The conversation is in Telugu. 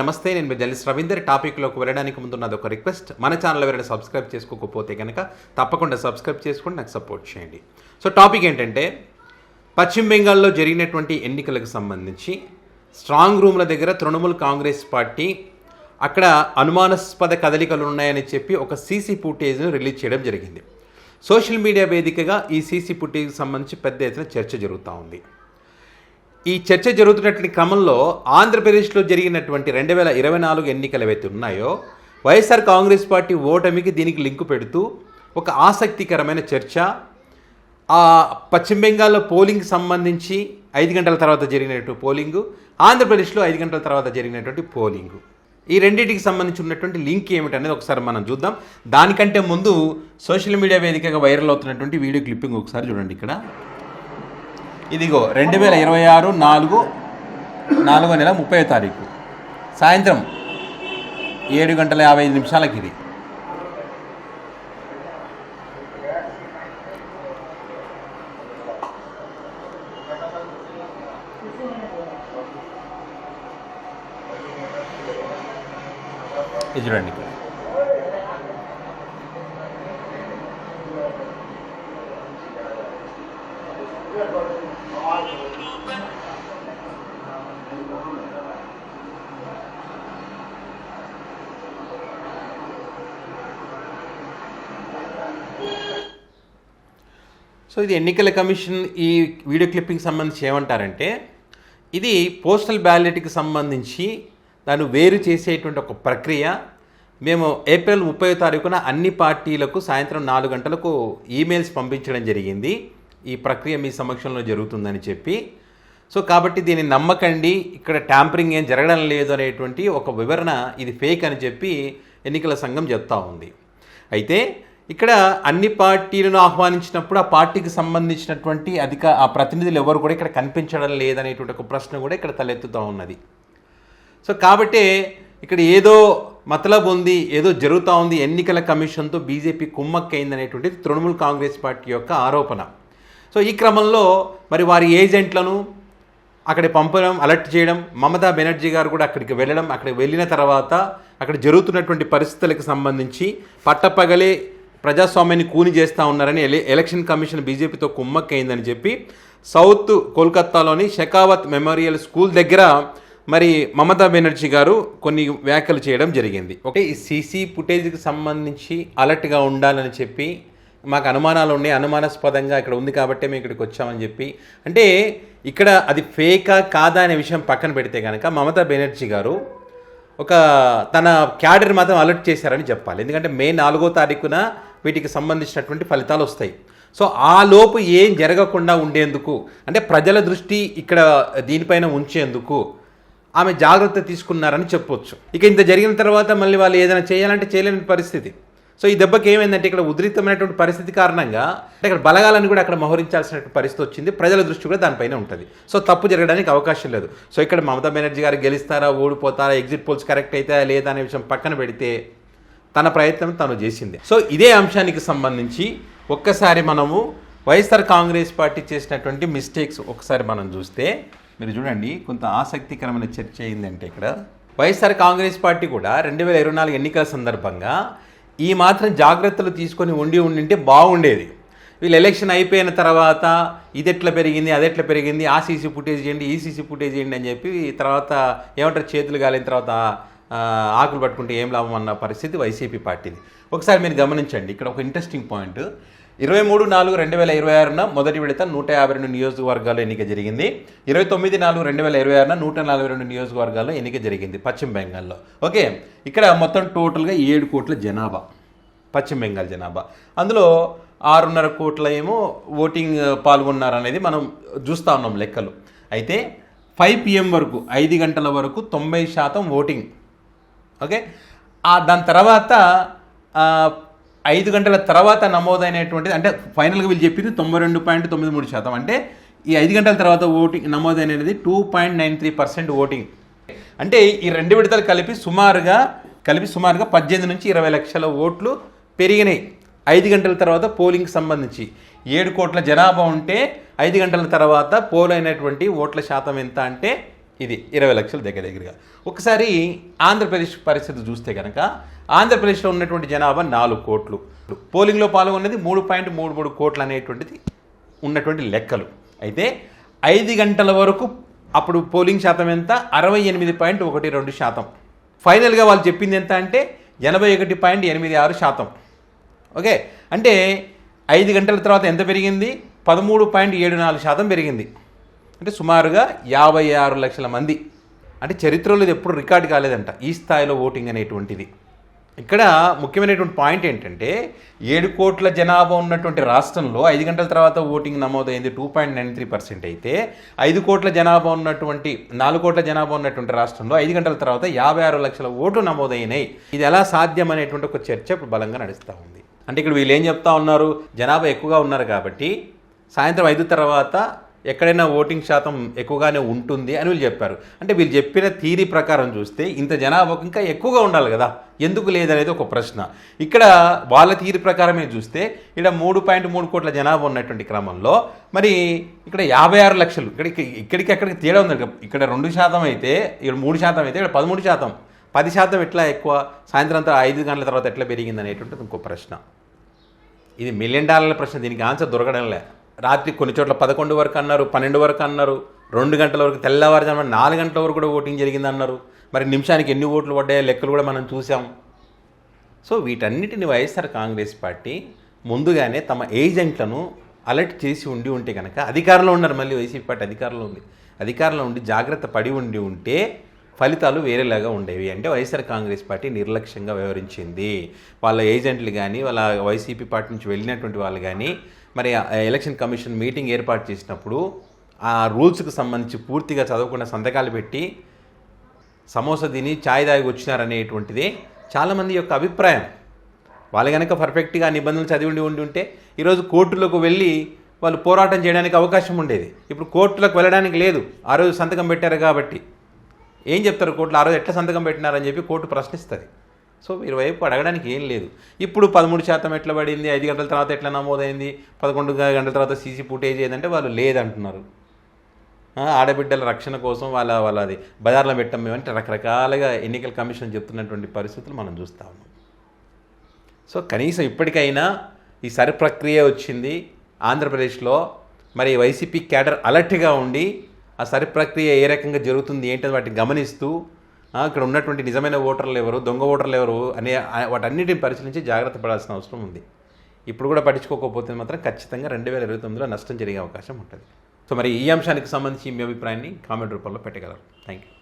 నమస్తే, నేను మీ జర్నలిస్ట్ రవీందర్. టాపిక్లోకి వెళ్ళడానికి ముందు నాది ఒక రిక్వెస్ట్. మన ఛానల్ ఎవరైనా సబ్స్క్రైబ్ చేసుకోకపోతే కనుక తప్పకుండా సబ్స్క్రైబ్ చేసుకొని నాకు సపోర్ట్ చేయండి. సో టాపిక్ ఏంటంటే, పశ్చిమ బెంగాల్లో జరిగినటువంటి ఎన్నికలకు సంబంధించి స్ట్రాంగ్ రూమ్ల దగ్గర తృణమూల్ కాంగ్రెస్ పార్టీ అక్కడ అనుమానాస్పద కదలికలు ఉన్నాయని చెప్పి ఒక సీసీ ఫుటేజ్ను రిలీజ్ చేయడం జరిగింది. సోషల్ మీడియా వేదికగా ఈ సీసీ ఫుటేజ్కి సంబంధించి పెద్ద ఎత్తున చర్చ జరుగుతూ ఉంది. ఈ చర్చ జరుగుతున్నటువంటి క్రమంలో ఆంధ్రప్రదేశ్లో జరిగినటువంటి 2024 ఎన్నికలు ఏవైతే ఉన్నాయో, వైఎస్ఆర్ కాంగ్రెస్ పార్టీ ఓటమికి దీనికి లింకు పెడుతూ ఒక ఆసక్తికరమైన చర్చ. పశ్చిమ బెంగాల్లో పోలింగ్కి సంబంధించి 5 గంటల తర్వాత జరిగినటువంటి పోలింగు, ఆంధ్రప్రదేశ్లో 5 గంటల తర్వాత జరిగినటువంటి పోలింగు, ఈ రెండింటికి సంబంధించి ఉన్నటువంటి లింక్ ఏమిటనేది ఒకసారి మనం చూద్దాం. దానికంటే ముందు సోషల్ మీడియా వేదికగా వైరల్ అవుతున్నటువంటి వీడియో క్లిప్పింగ్ ఒకసారి చూడండి. ఇక్కడ ఇదిగో 2026 4వ నెల 30వ తారీఖు సాయంత్రం 7:55 ఇది. ఇది చూడండి. ఇక్కడ సో ఇది ఎన్నికల కమిషన్ ఈ వీడియో క్లిప్పింగ్ సంబంధించి ఏమంటారంటే, ఇది పోస్టల్ బ్యాలెట్కి సంబంధించి దాన్ని వేరు చేసేటువంటి ఒక ప్రక్రియ. మేము ఏప్రిల్ 30వ తారీఖున అన్ని పార్టీలకు సాయంత్రం 4 గంటలకు ఈమెయిల్స్ పంపించడం జరిగింది. ఈ ప్రక్రియ మీ సమక్షంలో జరుగుతుందని చెప్పి. సో కాబట్టి దీన్ని నమ్మకండి, ఇక్కడ ట్యాంపరింగ్ ఏం జరగడం లేదు అనేటువంటి ఒక వివరణ, ఇది ఫేక్ అని చెప్పి ఎన్నికల సంఘం చెప్తా ఉంది. అయితే ఇక్కడ అన్ని పార్టీలను ఆహ్వానించినప్పుడు ఆ పార్టీకి సంబంధించినటువంటి ఆ ప్రతినిధులు ఎవరు కూడా ఇక్కడ కనిపించడం లేదనేటువంటి ఒక ప్రశ్న కూడా ఇక్కడ తలెత్తుతూ ఉన్నది. సో కాబట్టి ఇక్కడ ఏదో మతలబ్ ఉంది, ఏదో జరుగుతూ ఉంది, ఎన్నికల కమిషన్తో బీజేపీ కుమ్మక్కైంది అనేటువంటిది తృణమూల్ కాంగ్రెస్ పార్టీ యొక్క ఆరోపణ. సో ఈ క్రమంలో మరి వారి ఏజెంట్లను అక్కడ పంపడం, అలర్ట్ చేయడం, మమతా బెనర్జీ గారు కూడా అక్కడికి వెళ్ళడం, అక్కడికి వెళ్ళిన తర్వాత అక్కడ జరుగుతున్నటువంటి పరిస్థితులకు సంబంధించి పట్టపగలే ప్రజాస్వామ్యాన్ని కూని చేస్తూ ఉన్నారని ఎలక్షన్ కమిషన్ బీజేపీతో కుమ్మక్కైందని చెప్పి సౌత్ కోల్కతాలోని షెకావత్ మెమోరియల్ స్కూల్ దగ్గర మరి మమతా బెనర్జీ గారు కొన్ని వ్యాఖ్యలు చేయడం జరిగింది. ఈ సీసీ ఫుటేజ్కి సంబంధించి అలర్ట్గా ఉండాలని చెప్పి, మాకు అనుమానాలు ఉన్నాయి, అనుమానాస్పదంగా ఇక్కడ ఉంది కాబట్టి మేము ఇక్కడికి వచ్చామని చెప్పి, అంటే ఇక్కడ అది ఫేకా కాదా అనే విషయం పక్కన పెడితే కనుక మమతా బెనర్జీ గారు ఒక తన క్యాడర్ మాత్రం అలర్ట్ చేశారని చెప్పాలి. ఎందుకంటే మే 4వ తారీఖున వీటికి సంబంధించినటువంటి ఫలితాలు వస్తాయి. సో ఆ లోపు ఏం జరగకుండా ఉండేందుకు, అంటే ప్రజల దృష్టి ఇక్కడ దీనిపైన ఉంచేందుకు ఆమె జాగ్రత్త తీసుకున్నారని చెప్పొచ్చు. ఇక ఇంత జరిగిన తర్వాత మళ్ళీ వాళ్ళు ఏదైనా చేయాలంటే చేయలేని పరిస్థితి. సో ఈ దెబ్బకి ఏమైందంటే, ఇక్కడ ఉధృతమైనటువంటి పరిస్థితి కారణంగా అంటే ఇక్కడ బలగాలను కూడా అక్కడ మోహరించాల్సినటువంటి పరిస్థితి వచ్చింది. ప్రజల దృష్టి కూడా దానిపైన ఉంటుంది. సో తప్పు జరగడానికి అవకాశం లేదు. సో ఇక్కడ మమతా బెనర్జీ గారు గెలుస్తారా, ఓడిపోతారా, ఎగ్జిట్ పోల్స్ కరెక్ట్ అయితే లేదా అనే విషయం పక్కన పెడితే తన ప్రయత్నం తను చేసింది. సో ఇదే అంశానికి సంబంధించి ఒక్కసారి మనము వైఎస్ఆర్ కాంగ్రెస్ పార్టీ చేసినటువంటి మిస్టేక్స్ ఒకసారి మనం చూస్తే, మీరు చూడండి, కొంత ఆసక్తికరమైన చర్చ అయిందంటే ఇక్కడ వైఎస్ఆర్ కాంగ్రెస్ పార్టీ కూడా 2024 ఎన్నికల సందర్భంగా ఈ మాత్రం జాగ్రత్తలు తీసుకొని ఉండింటే బాగుండేది. వీళ్ళు ఎలక్షన్ అయిపోయిన తర్వాత ఇది ఎట్లా పెరిగింది, అది ఎట్లా పెరిగింది, ఆ సీసీ ఫుటేజ్ చేయండి, ఈ సీసీ ఫుటేజ్ చేయండి అని చెప్పి తర్వాత ఏమంటారు, చేతులు కాలిన తర్వాత ఆకులు పట్టుకుంటే ఏం లాభం అన్న పరిస్థితి వైసీపీ పార్టీది. ఒకసారి మీరు గమనించండి, ఇక్కడ ఒక ఇంట్రెస్టింగ్ పాయింట్. 23/4/2026 మొదటి విడత 152 నియోజకవర్గాల్లో ఎన్నిక జరిగింది. 29/4/2026 142 నియోజకవర్గాల్లో ఎన్నిక జరిగింది పశ్చిమ బెంగాల్లో. ఓకే, ఇక్కడ మొత్తం టోటల్గా 7 కోట్ల జనాభా పశ్చిమ బెంగాల్ జనాభా. అందులో 6.5 కోట్ల ఏమో ఓటింగ్ పాల్గొన్నారనేది మనం చూస్తూ ఉన్నాం లెక్కలు. అయితే 5 PM వరకు, 5 గంటల వరకు 90% ఓటింగ్. ఓకే, దాని తర్వాత 5 గంటల తర్వాత నమోదైనటువంటిది, అంటే ఫైనల్గా వీళ్ళు చెప్పింది 92.93%. అంటే ఈ 5 గంటల తర్వాత ఓటింగ్ నమోదైనది 2.93% ఓటింగ్. అంటే ఈ 2 విడతలు కలిపి సుమారుగా 18 నుంచి 20 లక్షల ఓట్లు పెరిగినాయి 5 గంటల తర్వాత పోలింగ్కి సంబంధించి. 7 కోట్ల జనాభా ఉంటే 5 గంటల తర్వాత పోల్ అయినటువంటి ఓట్ల శాతం ఎంత అంటే ఇది 20 లక్షలు దగ్గరగా. ఒకసారి ఆంధ్రప్రదేశ్ పరిస్థితి చూస్తే కనుక ఆంధ్రప్రదేశ్లో ఉన్నటువంటి జనాభా 4 కోట్లు, పోలింగ్లో పాల్గొన్నది 3.33 కోట్లు అనేటువంటిది ఉన్నటువంటి లెక్కలు. అయితే 5 గంటల వరకు అప్పుడు పోలింగ్ శాతం ఎంత? 68.12%. ఫైనల్గా వాళ్ళు చెప్పింది ఎంత అంటే 81.86%. ఓకే, అంటే 5 గంటల తర్వాత ఎంత పెరిగింది? 13.74% పెరిగింది. అంటే సుమారుగా 56 లక్షల మంది. అంటే చరిత్రలో ఇది ఎప్పుడు రికార్డు కాలేదంట ఈ స్థాయిలో ఓటింగ్ అనేటువంటిది. ఇక్కడ ముఖ్యమైనటువంటి పాయింట్ ఏంటంటే 7 కోట్ల జనాభా ఉన్నటువంటి రాష్ట్రంలో 5 గంటల తర్వాత ఓటింగ్ నమోదైంది 2.93% అయితే 5 కోట్ల జనాభా ఉన్నటువంటి 4 కోట్ల జనాభా ఉన్నటువంటి రాష్ట్రంలో 5 గంటల తర్వాత 56 లక్షల ఓట్లు నమోదైనాయి. ఇది ఎలా సాధ్యం అనేటువంటి ఒక చర్చ ఇప్పుడు బలంగా నడుస్తూ ఉంది. అంటే ఇక్కడ వీళ్ళు ఏం చెప్తా ఉన్నారు? జనాభా ఎక్కువగా ఉన్నారు కాబట్టి సాయంత్రం 5 తర్వాత ఎక్కడైనా ఓటింగ్ శాతం ఎక్కువగానే ఉంటుంది అని వీళ్ళు చెప్పారు. అంటే వీళ్ళు చెప్పిన థీరీ ప్రకారం చూస్తే ఇంత జనాభాకు ఇంకా ఎక్కువగా ఉండాలి కదా, ఎందుకు లేదనేది ఒక ప్రశ్న. ఇక్కడ వాళ్ళ థీరీ ప్రకారమే చూస్తే ఇక్కడ 3.3 కోట్ల జనాభా ఉన్నటువంటి క్రమంలో మరి ఇక్కడ 56 లక్షలు ఇక్కడికి అక్కడికి తేడా ఉంది. ఇక్కడ 2% అయితే ఇక్కడ 3% అయితే ఇక్కడ 13%. 10% ఎట్లా ఎక్కువ? సాయంత్రం అంతా 5 గంటల తర్వాత ఎట్లా పెరిగింది అనేటువంటిది ఇంకో ప్రశ్న. ఇది $1 మిలియన్ ప్రశ్న. దీనికి ఆన్సర్ దొరకడంలే. రాత్రి కొన్ని చోట్ల 11 వరకు అన్నారు, 12 వరకు అన్నారు, 2 గంటల వరకు, తెల్లవారుజామున 4 గంటల వరకు కూడా ఓటింగ్ జరిగిందన్నారు. మరి నిమిషానికి ఎన్ని ఓట్లు పడ్డాయో లెక్కలు కూడా మనం చూసాం. సో వీటన్నిటిని వైఎస్ఆర్ కాంగ్రెస్ పార్టీ ముందుగానే తమ ఏజెంట్లను అలర్ట్ చేసి ఉంటే కనుక, అధికారంలో ఉన్నారు, మళ్ళీ వైసీపీ పార్టీ అధికారంలో ఉండి జాగ్రత్త పడి ఉంటే ఫలితాలు వేరేలాగా ఉండేవి. అంటే వైఎస్ఆర్ కాంగ్రెస్ పార్టీ నిర్లక్ష్యంగా వ్యవహరించింది. వాళ్ళ ఏజెంట్లు కానీ వాళ్ళ వైసీపీ పార్టీ నుంచి వెళ్ళినటువంటి వాళ్ళు కానీ మరి ఎలక్షన్ కమిషన్ మీటింగ్ ఏర్పాటు చేసినప్పుడు ఆ రూల్స్కి సంబంధించి పూర్తిగా చదవకుండా సంతకాలు పెట్టి సమోసా తిని ఛాయ్ దాగి వచ్చినారనేటువంటిది చాలామంది యొక్క అభిప్రాయం. వాళ్ళు కనుక పర్ఫెక్ట్గా నిబంధనలు చదివి ఉంటే ఈరోజు కోర్టులకు వెళ్ళి వాళ్ళు పోరాటం చేయడానికి అవకాశం ఉండేది. ఇప్పుడు కోర్టులకు వెళ్ళడానికి లేదు. ఆ రోజు సంతకం పెట్టారు కాబట్టి ఏం చెప్తారు కోర్టులో? ఆ రోజు ఎట్లా సంతకం పెట్టినారని చెప్పి కోర్టు ప్రశ్నిస్తుంది. సో మీరు వైపు అడగడానికి ఏం లేదు. ఇప్పుడు 13% ఎట్లా పడింది, 5 గంటల తర్వాత ఎట్లా నమోదైంది, 11 గంటల తర్వాత సీసీ ఫుటేజ్ ఏదంటే వాళ్ళు లేదంటున్నారు. ఆడబిడ్డల రక్షణ కోసం వాళ్ళది బజార్లో పెట్టాం మేమంటే రకరకాలుగా ఎన్నికల కమిషన్ చెప్తున్నటువంటి పరిస్థితులు మనం చూస్తూ ఉన్నాం. సో కనీసం ఇప్పటికైనా ఈ సరి ప్రక్రియ వచ్చింది ఆంధ్రప్రదేశ్లో. మరి వైసీపీ క్యాడర్ అలర్ట్గా ఉండి ఆ సరి ప్రక్రియ ఏ రకంగా జరుగుతుంది ఏంటని వాటిని గమనిస్తూ ఇక్కడ ఉన్నటువంటి నిజమైన ఓటర్లు ఎవరు, దొంగ ఓటర్లు ఎవరు అనే వాటన్నిటిని పరిశీలించి జాగ్రత్త పడాల్సిన అవసరం ఉంది. ఇప్పుడు కూడా పట్టించుకోకపోతే మాత్రం ఖచ్చితంగా 2029లో నష్టం జరిగే అవకాశం ఉంటుంది. సో మరి ఈ అంశానికి సంబంధించి మీ అభిప్రాయాన్ని కామెంట్ రూపంలో పెట్టగలరు. Thank you.